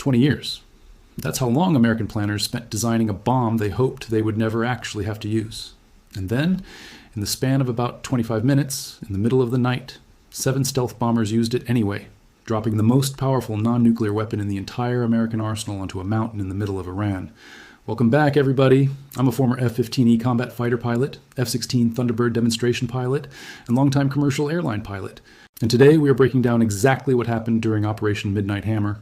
20 years. That's how long American planners spent designing a bomb they hoped they would never actually have to use. And then, in the span of about 25 minutes, in the middle of the night, 7 stealth bombers used it anyway, dropping the most powerful non-nuclear weapon in the entire American arsenal onto a mountain in the middle of Iran. Welcome back, everybody. I'm a former F-15E combat fighter pilot, F-16 Thunderbird demonstration pilot, and longtime commercial airline pilot. And today we are breaking down exactly what happened during Operation Midnight Hammer,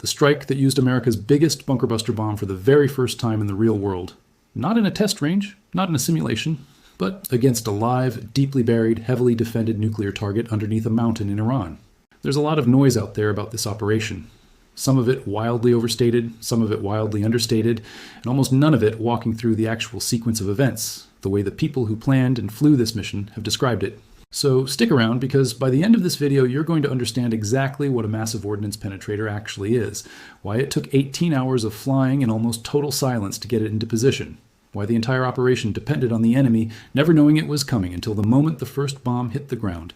the strike that used America's biggest bunker buster bomb for the very first time in the real world. Not in a test range, not in a simulation, but against a live, deeply buried, heavily defended nuclear target underneath a mountain in Iran. There's a lot of noise out there about this operation. Some of it wildly overstated, some of it wildly understated, and almost none of it walking through the actual sequence of events, the way the people who planned and flew this mission have described it. So stick around, because by the end of this video you're going to understand exactly what a Massive Ordnance Penetrator actually is, why it took 18 hours of flying in almost total silence to get it into position, why the entire operation depended on the enemy never knowing it was coming until the moment the first bomb hit the ground,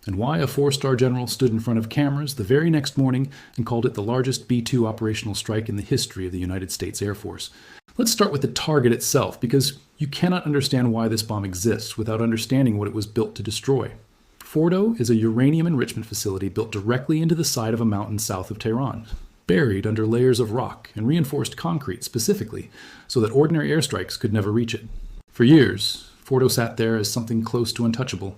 and why a 4-star general stood in front of cameras the very next morning and called it the largest B-2 operational strike in the history of the United States Air Force. Let's start with the target itself, because you cannot understand why this bomb exists without understanding what it was built to destroy. Fordow is a uranium enrichment facility built directly into the side of a mountain south of Tehran, buried under layers of rock and reinforced concrete specifically, so that ordinary airstrikes could never reach it. For years, Fordow sat there as something close to untouchable,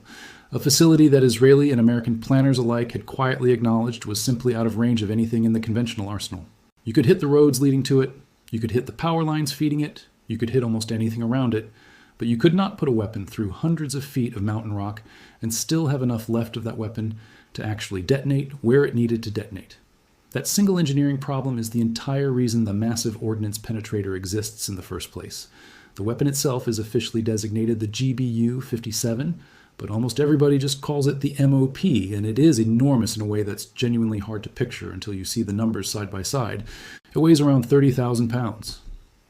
a facility that Israeli and American planners alike had quietly acknowledged was simply out of range of anything in the conventional arsenal. You could hit the roads leading to it, you could hit the power lines feeding it, you could hit almost anything around it, but you could not put a weapon through hundreds of feet of mountain rock and still have enough left of that weapon to actually detonate where it needed to detonate. That single engineering problem is the entire reason the Massive Ordnance Penetrator exists in the first place. The weapon itself is officially designated the GBU-57, but almost everybody just calls it the MOP, and it is enormous in a way that's genuinely hard to picture until you see the numbers side by side. It weighs around 30,000 pounds.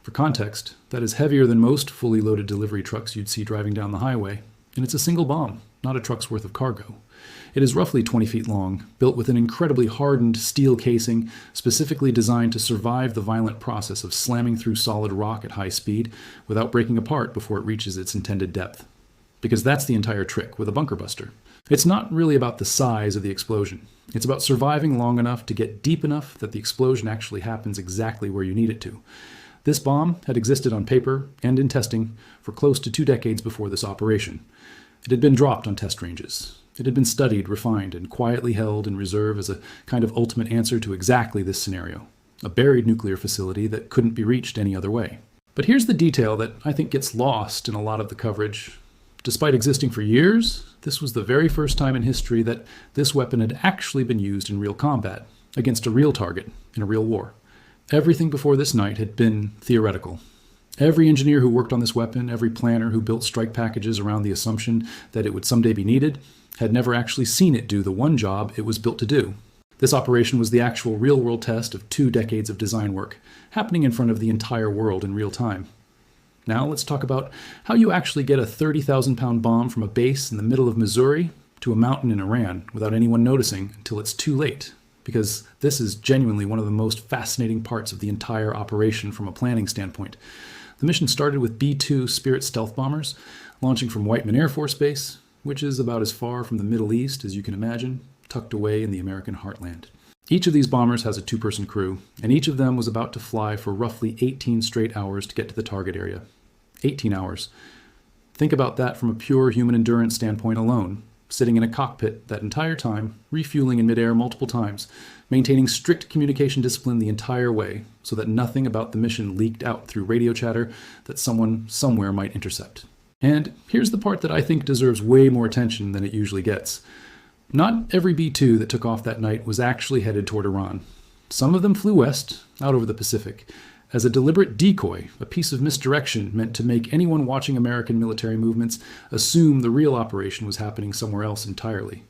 For context, that is heavier than most fully loaded delivery trucks you'd see driving down the highway, and it's a single bomb, not a truck's worth of cargo. It is roughly 20 feet long, built with an incredibly hardened steel casing, specifically designed to survive the violent process of slamming through solid rock at high speed without breaking apart before it reaches its intended depth. Because that's the entire trick with a bunker buster. It's not really about the size of the explosion. It's about surviving long enough to get deep enough that the explosion actually happens exactly where you need it to. This bomb had existed on paper and in testing for close to 2 decades before this operation. It had been dropped on test ranges. It had been studied, refined, and quietly held in reserve as a kind of ultimate answer to exactly this scenario, a buried nuclear facility that couldn't be reached any other way. But here's the detail that I think gets lost in a lot of the coverage. Despite existing for years, this was the very first time in history that this weapon had actually been used in real combat, against a real target, in a real war. Everything before this night had been theoretical. Every engineer who worked on this weapon, every planner who built strike packages around the assumption that it would someday be needed, had never actually seen it do the one job it was built to do. This operation was the actual real-world test of 2 decades of design work, happening in front of the entire world in real time. Now let's talk about how you actually get a 30,000-pound bomb from a base in the middle of Missouri to a mountain in Iran without anyone noticing until it's too late. Because this is genuinely one of the most fascinating parts of the entire operation from a planning standpoint. The mission started with B-2 Spirit stealth bombers, launching from Whiteman Air Force Base, which is about as far from the Middle East as you can imagine, tucked away in the American heartland. Each of these bombers has a 2-person crew, and each of them was about to fly for roughly 18 straight hours to get to the target area. 18 hours. Think about that from a pure human endurance standpoint alone, sitting in a cockpit that entire time, refueling in midair multiple times, maintaining strict communication discipline the entire way, so that nothing about the mission leaked out through radio chatter that someone somewhere might intercept. And here's the part that I think deserves way more attention than it usually gets. Not every B-2 that took off that night was actually headed toward Iran. Some of them flew west, out over the Pacific, as a deliberate decoy, a piece of misdirection meant to make anyone watching American military movements assume the real operation was happening somewhere else entirely.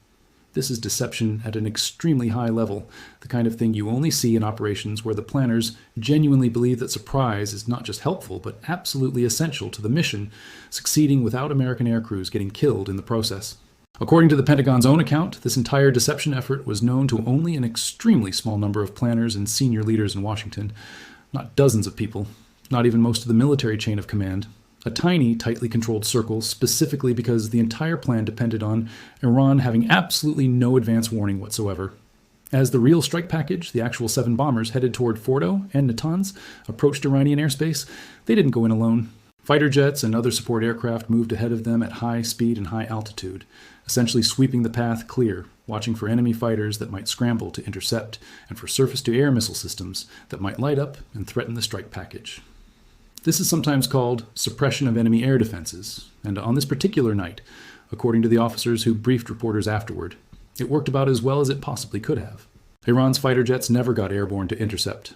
This is deception at an extremely high level, the kind of thing you only see in operations where the planners genuinely believe that surprise is not just helpful, but absolutely essential to the mission, succeeding without American air crews getting killed in the process. According to the Pentagon's own account, this entire deception effort was known to only an extremely small number of planners and senior leaders in Washington, not dozens of people, not even most of the military chain of command. A tiny, tightly controlled circle, specifically because the entire plan depended on Iran having absolutely no advance warning whatsoever. As the real strike package, the actual 7 bombers headed toward Fordow and Natanz, approached Iranian airspace, they didn't go in alone. Fighter jets and other support aircraft moved ahead of them at high speed and high altitude, essentially sweeping the path clear, watching for enemy fighters that might scramble to intercept, and for surface-to-air missile systems that might light up and threaten the strike package. This is sometimes called suppression of enemy air defenses, and on this particular night, according to the officers who briefed reporters afterward, it worked about as well as it possibly could have. Iran's fighter jets never got airborne to intercept.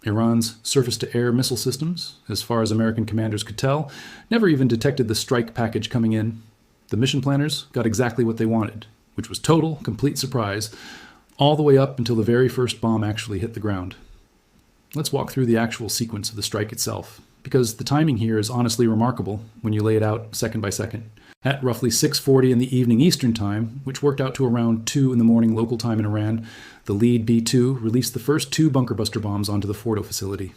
Iran's surface-to-air missile systems, as far as American commanders could tell, never even detected the strike package coming in. The mission planners got exactly what they wanted, which was total, complete surprise, all the way up until the very first bomb actually hit the ground. Let's walk through the actual sequence of the strike itself, because the timing here is honestly remarkable when you lay it out second by second. At roughly 6:40 in the evening Eastern Time, which worked out to around 2 in the morning local time in Iran, the lead B-2 released the first 2 bunker buster bombs onto the Fordow facility.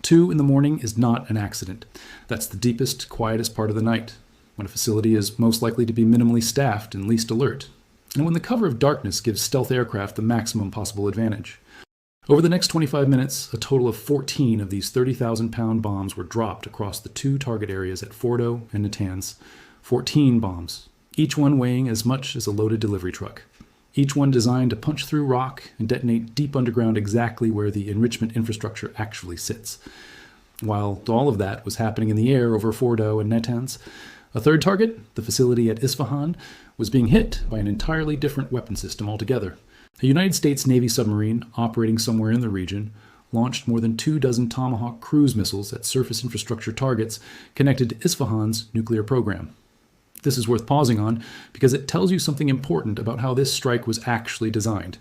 2 in the morning is not an accident. That's the deepest, quietest part of the night, when a facility is most likely to be minimally staffed and least alert, and when the cover of darkness gives stealth aircraft the maximum possible advantage. Over the next 25 minutes, a total of 14 of these 30,000-pound bombs were dropped across the 2 target areas at Fordow and Natanz. 14 bombs, each one weighing as much as a loaded delivery truck. Each one designed to punch through rock and detonate deep underground exactly where the enrichment infrastructure actually sits. While all of that was happening in the air over Fordow and Natanz, a third target, the facility at Isfahan, was being hit by an entirely different weapon system altogether. A United States Navy submarine operating somewhere in the region launched more than 24 Tomahawk cruise missiles at surface infrastructure targets connected to Isfahan's nuclear program. This is worth pausing on because it tells you something important about how this strike was actually designed.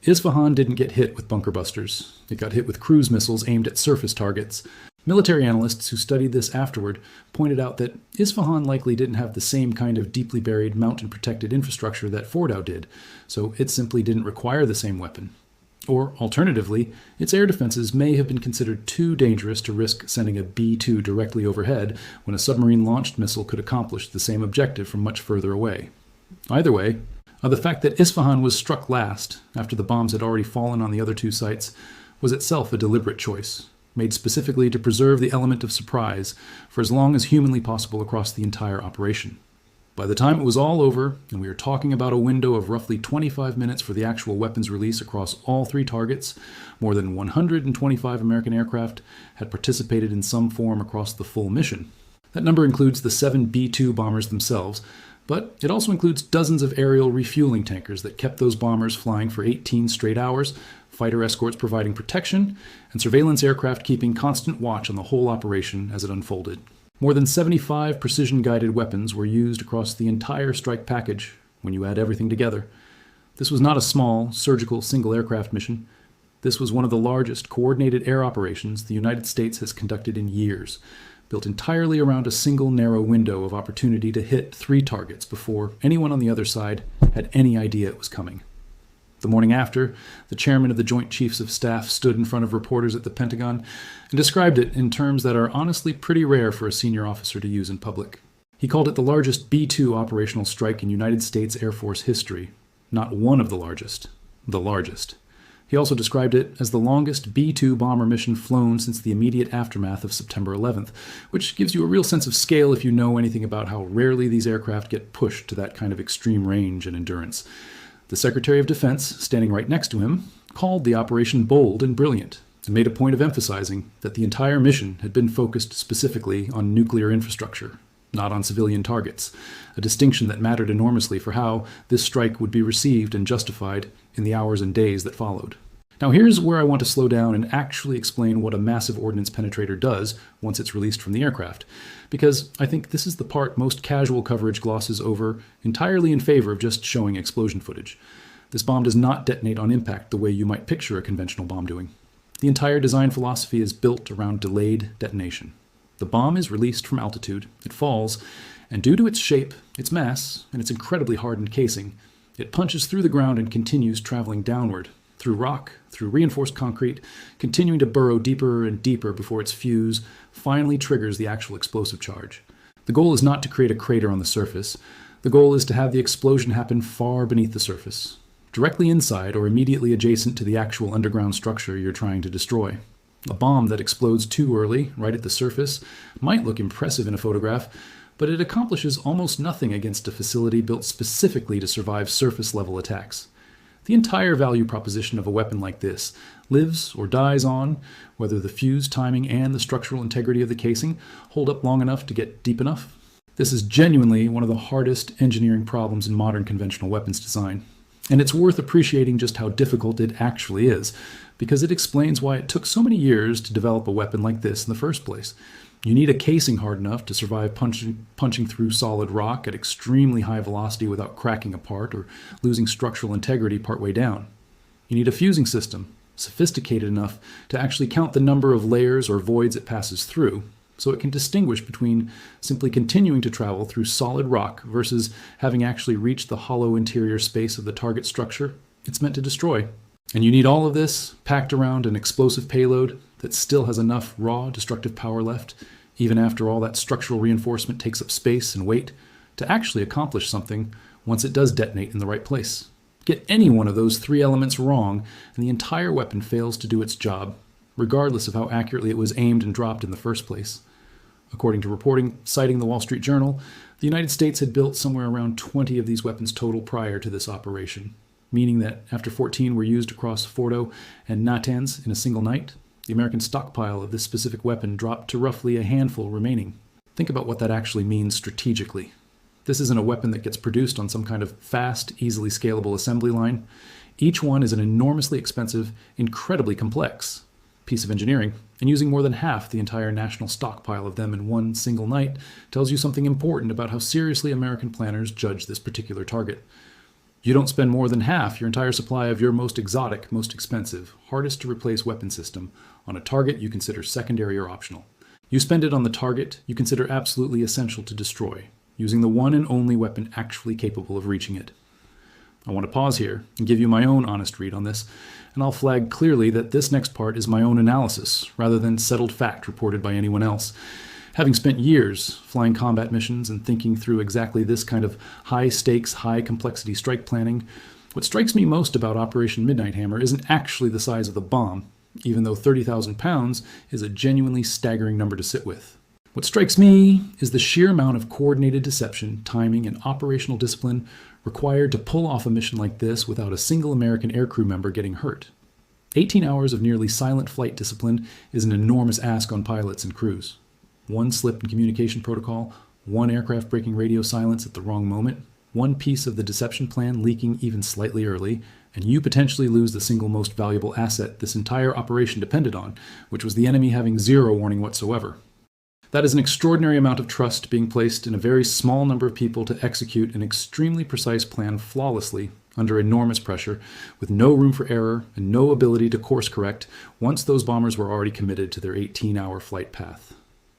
Isfahan didn't get hit with bunker busters. It got hit with cruise missiles aimed at surface targets. Military analysts who studied this afterward pointed out that Isfahan likely didn't have the same kind of deeply buried mountain-protected infrastructure that Fordow did, so it simply didn't require the same weapon. Or, alternatively, its air defenses may have been considered too dangerous to risk sending a B-2 directly overhead when a submarine-launched missile could accomplish the same objective from much further away. Either way, the fact that Isfahan was struck last, after the bombs had already fallen on the other 2 sites, was itself a deliberate choice, made specifically to preserve the element of surprise for as long as humanly possible across the entire operation. By the time it was all over, and we are talking about a window of roughly 25 minutes for the actual weapons release across all 3 targets, more than 125 American aircraft had participated in some form across the full mission. That number includes the 7 B-2 bombers themselves, but it also includes dozens of aerial refueling tankers that kept those bombers flying for 18 straight hours, fighter escorts providing protection, and surveillance aircraft keeping constant watch on the whole operation as it unfolded. More than 75 precision-guided weapons were used across the entire strike package when you add everything together. This was not a small, surgical, single-aircraft mission. This was one of the largest coordinated air operations the United States has conducted in years, built entirely around a single narrow window of opportunity to hit 3 targets before anyone on the other side had any idea it was coming. The morning after, the chairman of the Joint Chiefs of Staff stood in front of reporters at the Pentagon and described it in terms that are honestly pretty rare for a senior officer to use in public. He called it the largest B-2 operational strike in United States Air Force history. Not one of the largest, the largest. He also described it as the longest B-2 bomber mission flown since the immediate aftermath of September 11th, which gives you a real sense of scale if you know anything about how rarely these aircraft get pushed to that kind of extreme range and endurance. The Secretary of Defense, standing right next to him, called the operation bold and brilliant, and made a point of emphasizing that the entire mission had been focused specifically on nuclear infrastructure, not on civilian targets, a distinction that mattered enormously for how this strike would be received and justified in the hours and days that followed. Now here's where I want to slow down and actually explain what a massive ordnance penetrator does once it's released from the aircraft, because I think this is the part most casual coverage glosses over entirely in favor of just showing explosion footage. This bomb does not detonate on impact the way you might picture a conventional bomb doing. The entire design philosophy is built around delayed detonation. The bomb is released from altitude, it falls, And due to its shape, its mass, and its incredibly hardened casing, it punches through the ground and continues traveling downward, through rock, through reinforced concrete, continuing to burrow deeper and deeper before its fuse finally triggers the actual explosive charge. The goal is not to create a crater on the surface. The goal is to have the explosion happen far beneath the surface, directly inside or immediately adjacent to the actual underground structure you're trying to destroy. A bomb that explodes too early, right at the surface, might look impressive in a photograph, but it accomplishes almost nothing against a facility built specifically to survive surface-level attacks. The entire value proposition of a weapon like this lives or dies on whether the fuse timing and the structural integrity of the casing hold up long enough to get deep enough. This is genuinely one of the hardest engineering problems in modern conventional weapons design. And it's worth appreciating just how difficult it actually is, because it explains why it took so many years to develop a weapon like this in the first place. You need a casing hard enough to survive punching through solid rock at extremely high velocity without cracking apart or losing structural integrity partway down. You need a fusing system, sophisticated enough to actually count the number of layers or voids it passes through, so it can distinguish between simply continuing to travel through solid rock versus having actually reached the hollow interior space of the target structure it's meant to destroy. And you need all of this packed around an explosive payload that still has enough raw destructive power left, even after all that structural reinforcement takes up space and weight, to actually accomplish something once it does detonate in the right place. Get any one of those three elements wrong, and the entire weapon fails to do its job, regardless of how accurately it was aimed and dropped in the first place. According to reporting citing the Wall Street Journal, the United States had built somewhere around 20 of these weapons total prior to this operation, meaning that after 14 were used across Fordow and Natanz in a single night, the American stockpile of this specific weapon dropped to roughly a handful remaining. Think about what that actually means strategically. This isn't a weapon that gets produced on some kind of fast, easily scalable assembly line. Each one is an enormously expensive, incredibly complex piece of engineering, and using more than half the entire national stockpile of them in one single night tells you something important about how seriously American planners judge this particular target. You don't spend more than half your entire supply of your most exotic, most expensive, hardest to replace weapon system on a target you consider secondary or optional. You spend it on the target you consider absolutely essential to destroy, using the one and only weapon actually capable of reaching it. I want to pause here and give you my own honest read on this, and I'll flag clearly that this next part is my own analysis rather than settled fact reported by anyone else. Having spent years flying combat missions and thinking through exactly this kind of high-stakes, high-complexity strike planning, what strikes me most about Operation Midnight Hammer isn't actually the size of the bomb, even though 30,000 pounds is a genuinely staggering number to sit with. What strikes me is the sheer amount of coordinated deception, timing, and operational discipline required to pull off a mission like this without a single American aircrew member getting hurt. 18 hours of nearly silent flight discipline is an enormous ask on pilots and crews. One slip in communication protocol, one aircraft breaking radio silence at the wrong moment, one piece of the deception plan leaking even slightly early, and you potentially lose the single most valuable asset this entire operation depended on, which was the enemy having zero warning whatsoever. That is an extraordinary amount of trust being placed in a very small number of people to execute an extremely precise plan flawlessly under enormous pressure, with no room for error and no ability to course correct once those bombers were already committed to their 18-hour flight path.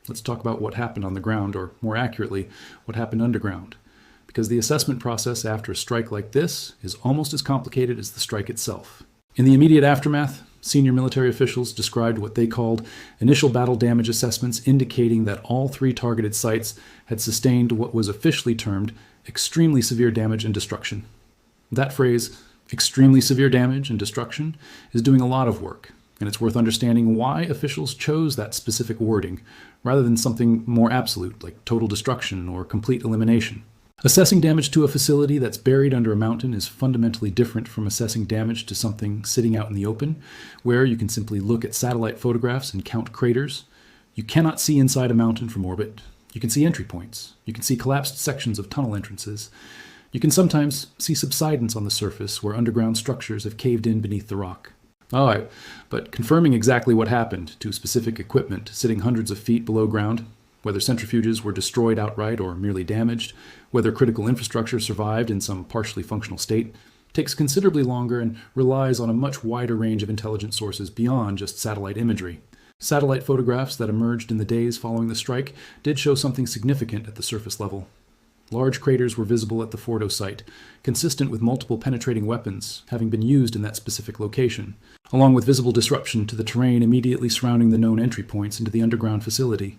Let's talk about what happened on the ground, or more accurately, what happened underground. Because the assessment process after a strike like this is almost as complicated as the strike itself. In the immediate aftermath, senior military officials described what they called initial battle damage assessments, indicating that all three targeted sites had sustained what was officially termed extremely severe damage and destruction. That phrase, extremely severe damage and destruction, is doing a lot of work. And it's worth understanding why officials chose that specific wording, rather than something more absolute, like total destruction or complete elimination. Assessing damage to a facility that's buried under a mountain is fundamentally different from assessing damage to something sitting out in the open, where you can simply look at satellite photographs and count craters. You cannot see inside a mountain from orbit. You can see entry points. You can see collapsed sections of tunnel entrances. You can sometimes see subsidence on the surface where underground structures have caved in beneath the rock. All right, but confirming exactly what happened to specific equipment sitting hundreds of feet below ground, whether centrifuges were destroyed outright or merely damaged, whether critical infrastructure survived in some partially functional state, takes considerably longer and relies on a much wider range of intelligence sources beyond just satellite imagery. Satellite photographs that emerged in the days following the strike did show something significant at the surface level. Large craters were visible at the Fordow site, consistent with multiple penetrating weapons having been used in that specific location, along with visible disruption to the terrain immediately surrounding the known entry points into the underground facility.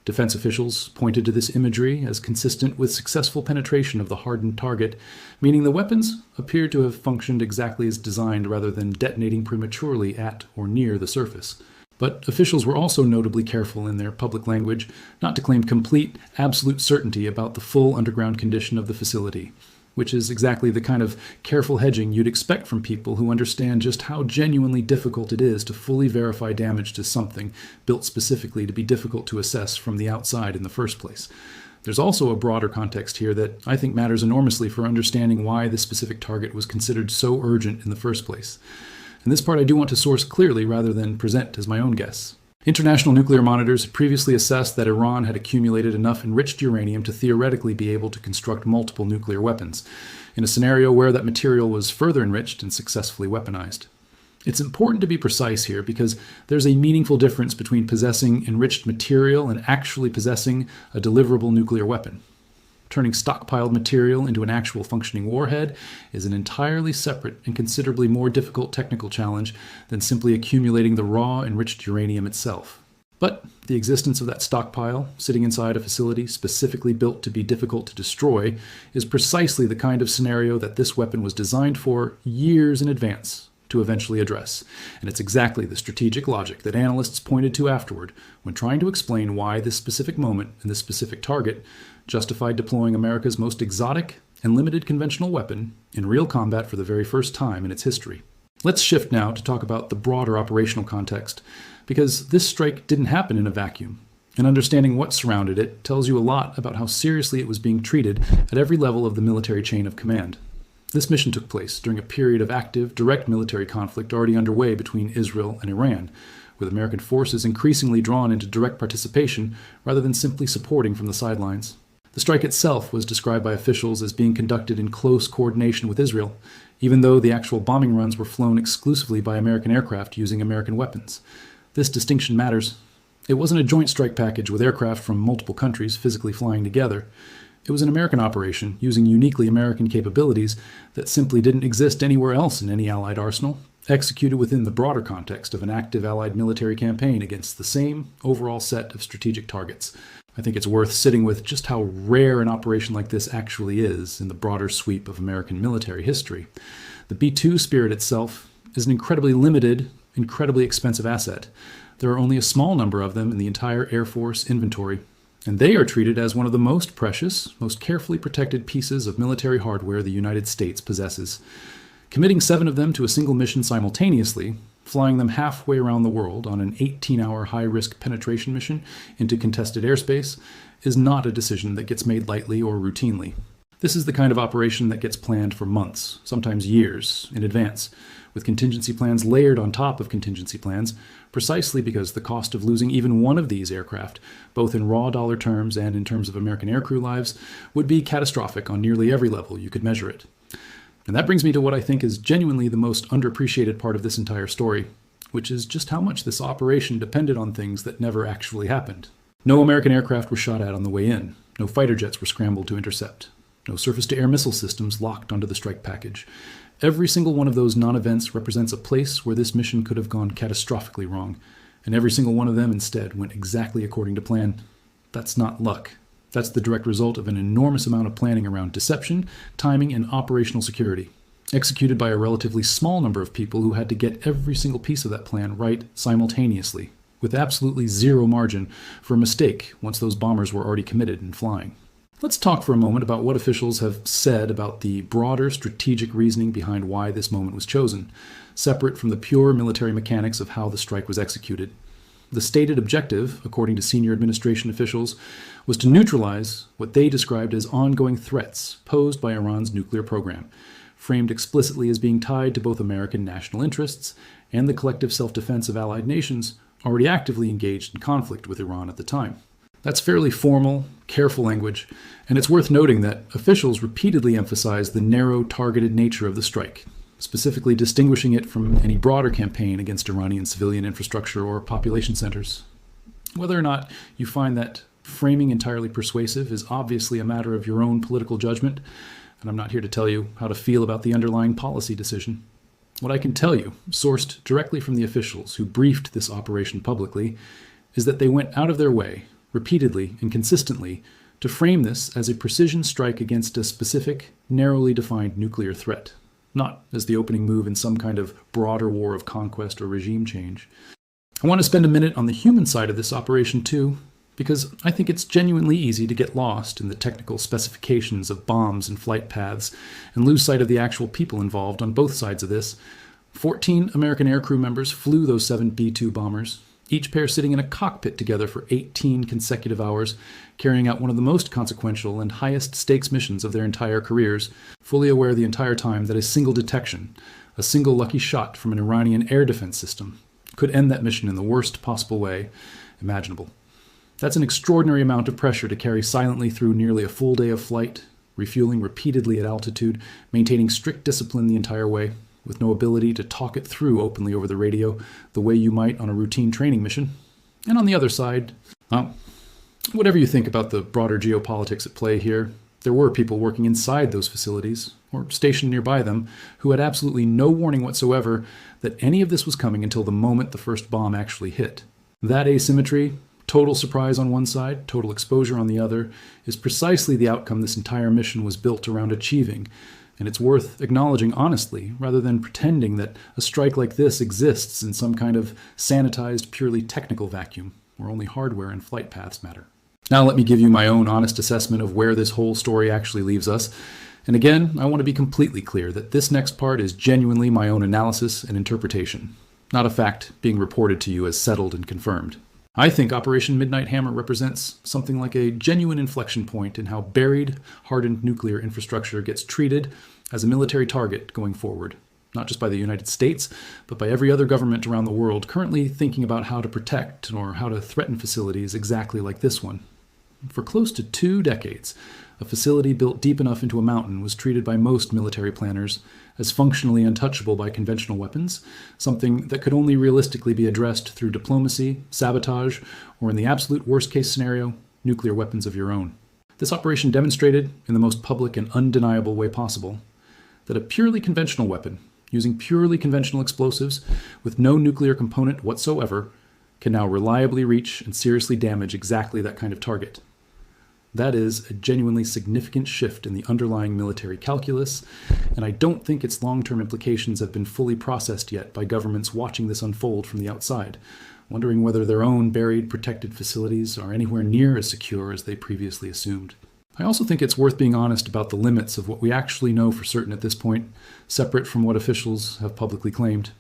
Defense officials pointed to this imagery as consistent with successful penetration of the hardened target, meaning the weapons appeared to have functioned exactly as designed rather than detonating prematurely at or near the surface. But officials were also notably careful in their public language not to claim complete, absolute certainty about the full underground condition of the facility, which is exactly the kind of careful hedging you'd expect from people who understand just how genuinely difficult it is to fully verify damage to something built specifically to be difficult to assess from the outside in the first place. There's also a broader context here that I think matters enormously for understanding why this specific target was considered so urgent in the first place. And this part I do want to source clearly rather than present as my own guess. International nuclear monitors had previously assessed that Iran had accumulated enough enriched uranium to theoretically be able to construct multiple nuclear weapons, in a scenario where that material was further enriched and successfully weaponized. It's important to be precise here because there's a meaningful difference between possessing enriched material and actually possessing a deliverable nuclear weapon. Turning stockpiled material into an actual functioning warhead is an entirely separate and considerably more difficult technical challenge than simply accumulating the raw enriched uranium itself. But the existence of that stockpile, sitting inside a facility specifically built to be difficult to destroy, is precisely the kind of scenario that this weapon was designed for years in advance to eventually address. And it's exactly the strategic logic that analysts pointed to afterward when trying to explain why this specific moment and this specific target justified deploying America's most exotic and limited conventional weapon in real combat for the very first time in its history. Let's shift now to talk about the broader operational context, because this strike didn't happen in a vacuum, and understanding what surrounded it tells you a lot about how seriously it was being treated at every level of the military chain of command. This mission took place during a period of active, direct military conflict already underway between Israel and Iran, with American forces increasingly drawn into direct participation rather than simply supporting from the sidelines. The strike itself was described by officials as being conducted in close coordination with Israel, even though the actual bombing runs were flown exclusively by American aircraft using American weapons. This distinction matters. It wasn't a joint strike package with aircraft from multiple countries physically flying together. It was an American operation using uniquely American capabilities that simply didn't exist anywhere else in any Allied arsenal, executed within the broader context of an active Allied military campaign against the same overall set of strategic targets. I think it's worth sitting with just how rare an operation like this actually is in the broader sweep of American military history. The B-2 Spirit itself is an incredibly limited, incredibly expensive asset. There are only a small number of them in the entire Air Force inventory, and they are treated as one of the most precious, most carefully protected pieces of military hardware the United States possesses. Committing 7 of them to a single mission simultaneously, flying them halfway around the world on an 18-hour high-risk penetration mission into contested airspace, is not a decision that gets made lightly or routinely. This is the kind of operation that gets planned for months, sometimes years, in advance, with contingency plans layered on top of contingency plans, precisely because the cost of losing even one of these aircraft, both in raw dollar terms and in terms of American aircrew lives, would be catastrophic on nearly every level you could measure it. And that brings me to what I think is genuinely the most underappreciated part of this entire story, which is just how much this operation depended on things that never actually happened. No American aircraft were shot at on the way in. No fighter jets were scrambled to intercept. No surface-to-air missile systems locked onto the strike package. Every single one of those non-events represents a place where this mission could have gone catastrophically wrong, and every single one of them instead went exactly according to plan. That's not luck. That's the direct result of an enormous amount of planning around deception, timing, and operational security, executed by a relatively small number of people who had to get every single piece of that plan right simultaneously, with absolutely zero margin for a mistake once those bombers were already committed and flying. Let's talk for a moment about what officials have said about the broader strategic reasoning behind why this moment was chosen, separate from the pure military mechanics of how the strike was executed. The stated objective, according to senior administration officials, was to neutralize what they described as ongoing threats posed by Iran's nuclear program, framed explicitly as being tied to both American national interests and the collective self-defense of allied nations already actively engaged in conflict with Iran at the time. That's fairly formal, careful language, and it's worth noting that officials repeatedly emphasized the narrow, targeted nature of the strike, specifically distinguishing it from any broader campaign against Iranian civilian infrastructure or population centers. Whether or not you find that framing entirely persuasive is obviously a matter of your own political judgment, and I'm not here to tell you how to feel about the underlying policy decision. What I can tell you, sourced directly from the officials who briefed this operation publicly, is that they went out of their way, repeatedly and consistently, to frame this as a precision strike against a specific, narrowly defined nuclear threat, not as the opening move in some kind of broader war of conquest or regime change. I want to spend a minute on the human side of this operation too, because I think it's genuinely easy to get lost in the technical specifications of bombs and flight paths and lose sight of the actual people involved on both sides of this. 14 American aircrew members flew those 7 B-2 bombers, each pair sitting in a cockpit together for 18 consecutive hours, carrying out one of the most consequential and highest stakes missions of their entire careers, fully aware the entire time that a single detection, a single lucky shot from an Iranian air defense system, could end that mission in the worst possible way imaginable. That's an extraordinary amount of pressure to carry silently through nearly a full day of flight, refueling repeatedly at altitude, maintaining strict discipline the entire way, with no ability to talk it through openly over the radio the way you might on a routine training mission. And on the other side, whatever you think about the broader geopolitics at play here, there were people working inside those facilities, or stationed nearby them, who had absolutely no warning whatsoever that any of this was coming until the moment the first bomb actually hit. That asymmetry, total surprise on one side, total exposure on the other, is precisely the outcome this entire mission was built around achieving, and it's worth acknowledging honestly, rather than pretending that a strike like this exists in some kind of sanitized, purely technical vacuum, where only hardware and flight paths matter. Now let me give you my own honest assessment of where this whole story actually leaves us. And again, I want to be completely clear that this next part is genuinely my own analysis and interpretation, not a fact being reported to you as settled and confirmed. I think Operation Midnight Hammer represents something like a genuine inflection point in how buried, hardened nuclear infrastructure gets treated as a military target going forward, not just by the United States, but by every other government around the world currently thinking about how to protect or how to threaten facilities exactly like this one. For close to 2 decades, a facility built deep enough into a mountain was treated by most military planners as functionally untouchable by conventional weapons, something that could only realistically be addressed through diplomacy, sabotage, or in the absolute worst-case scenario, nuclear weapons of your own. This operation demonstrated, in the most public and undeniable way possible, that a purely conventional weapon, using purely conventional explosives with no nuclear component whatsoever, can now reliably reach and seriously damage exactly that kind of target. That is a genuinely significant shift in the underlying military calculus, and I don't think its long-term implications have been fully processed yet by governments watching this unfold from the outside, wondering whether their own buried, protected facilities are anywhere near as secure as they previously assumed. I also think it's worth being honest about the limits of what we actually know for certain at this point, separate from what officials have publicly claimed.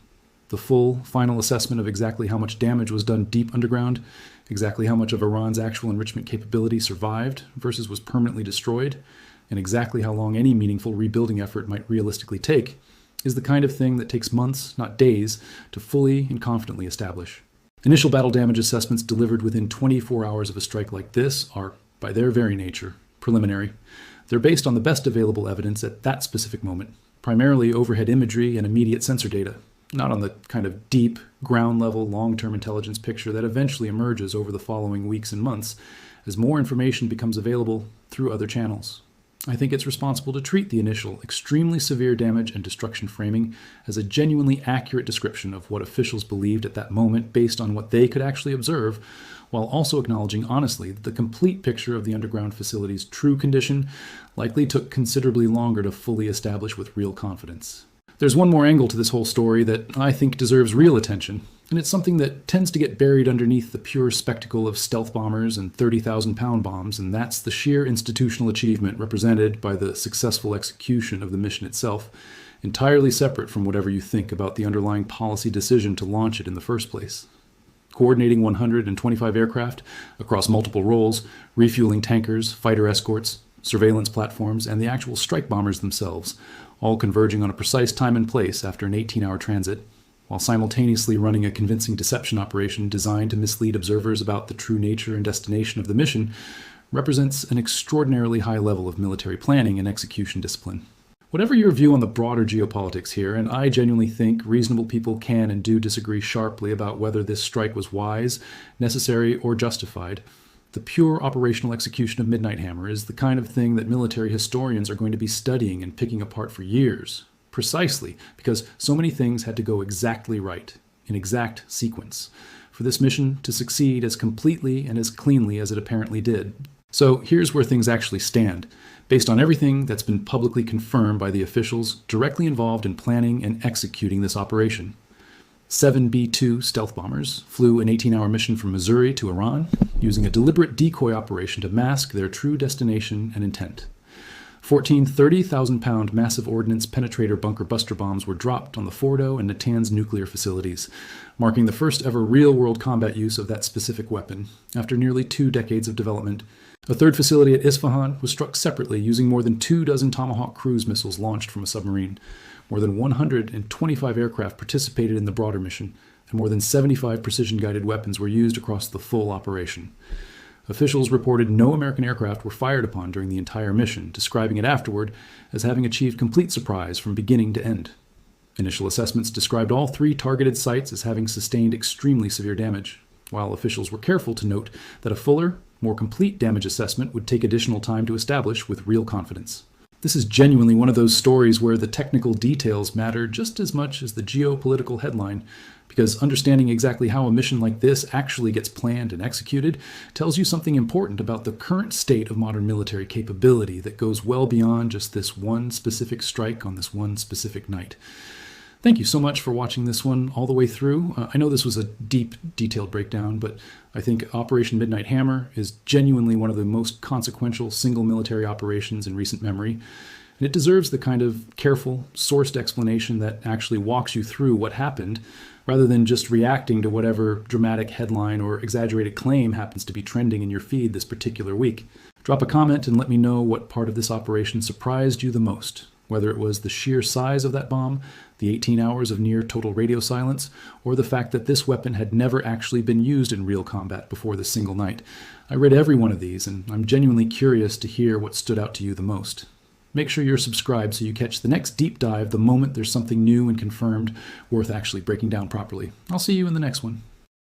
The full, final assessment of exactly how much damage was done deep underground, exactly how much of Iran's actual enrichment capability survived versus was permanently destroyed, and exactly how long any meaningful rebuilding effort might realistically take, is the kind of thing that takes months, not days, to fully and confidently establish. Initial battle damage assessments delivered within 24 hours of a strike like this are, by their very nature, preliminary. They're based on the best available evidence at that specific moment, primarily overhead imagery and immediate sensor data, not on the kind of deep, ground-level, long-term intelligence picture that eventually emerges over the following weeks and months as more information becomes available through other channels. I think it's responsible to treat the initial, extremely severe damage and destruction framing as a genuinely accurate description of what officials believed at that moment based on what they could actually observe, while also acknowledging honestly that the complete picture of the underground facility's true condition likely took considerably longer to fully establish with real confidence. There's one more angle to this whole story that I think deserves real attention, and it's something that tends to get buried underneath the pure spectacle of stealth bombers and 30,000-pound bombs, and that's the sheer institutional achievement represented by the successful execution of the mission itself, entirely separate from whatever you think about the underlying policy decision to launch it in the first place. Coordinating 125 aircraft across multiple roles, refueling tankers, fighter escorts, surveillance platforms, and the actual strike bombers themselves, all converging on a precise time and place after an 18-hour transit, while simultaneously running a convincing deception operation designed to mislead observers about the true nature and destination of the mission, represents an extraordinarily high level of military planning and execution discipline. Whatever your view on the broader geopolitics here, and I genuinely think reasonable people can and do disagree sharply about whether this strike was wise, necessary, or justified, the pure operational execution of Midnight Hammer is the kind of thing that military historians are going to be studying and picking apart for years, precisely because so many things had to go exactly right, in exact sequence, for this mission to succeed as completely and as cleanly as it apparently did. So here's where things actually stand, based on everything that's been publicly confirmed by the officials directly involved in planning and executing this operation. 7 B-2 stealth bombers flew an 18-hour mission from Missouri to Iran, using a deliberate decoy operation to mask their true destination and intent. 14 30,000-pound Massive Ordnance Penetrator bunker buster bombs were dropped on the Fordow and Natanz nuclear facilities, marking the first ever real-world combat use of that specific weapon, after nearly 2 decades of development. A third facility at Isfahan was struck separately using more than 24 Tomahawk cruise missiles launched from a submarine. More than 125 aircraft participated in the broader mission, and more than 75 precision-guided weapons were used across the full operation. Officials reported no American aircraft were fired upon during the entire mission, describing it afterward as having achieved complete surprise from beginning to end. Initial assessments described all 3 targeted sites as having sustained extremely severe damage, while officials were careful to note that a fuller, more complete damage assessment would take additional time to establish with real confidence. This is genuinely one of those stories where the technical details matter just as much as the geopolitical headline, because understanding exactly how a mission like this actually gets planned and executed tells you something important about the current state of modern military capability that goes well beyond just this one specific strike on this one specific night. Thank you so much for watching this one all the way through. I know this was a deep, detailed breakdown, but I think Operation Midnight Hammer is genuinely one of the most consequential single military operations in recent memory, and it deserves the kind of careful, sourced explanation that actually walks you through what happened, rather than just reacting to whatever dramatic headline or exaggerated claim happens to be trending in your feed this particular week. Drop a comment and let me know what part of this operation surprised you the most, whether it was the sheer size of that bomb, the 18 hours of near total radio silence, or the fact that this weapon had never actually been used in real combat before this single night. I read every one of these, and I'm genuinely curious to hear what stood out to you the most. Make sure you're subscribed so you catch the next deep dive the moment there's something new and confirmed worth actually breaking down properly. I'll see you in the next one.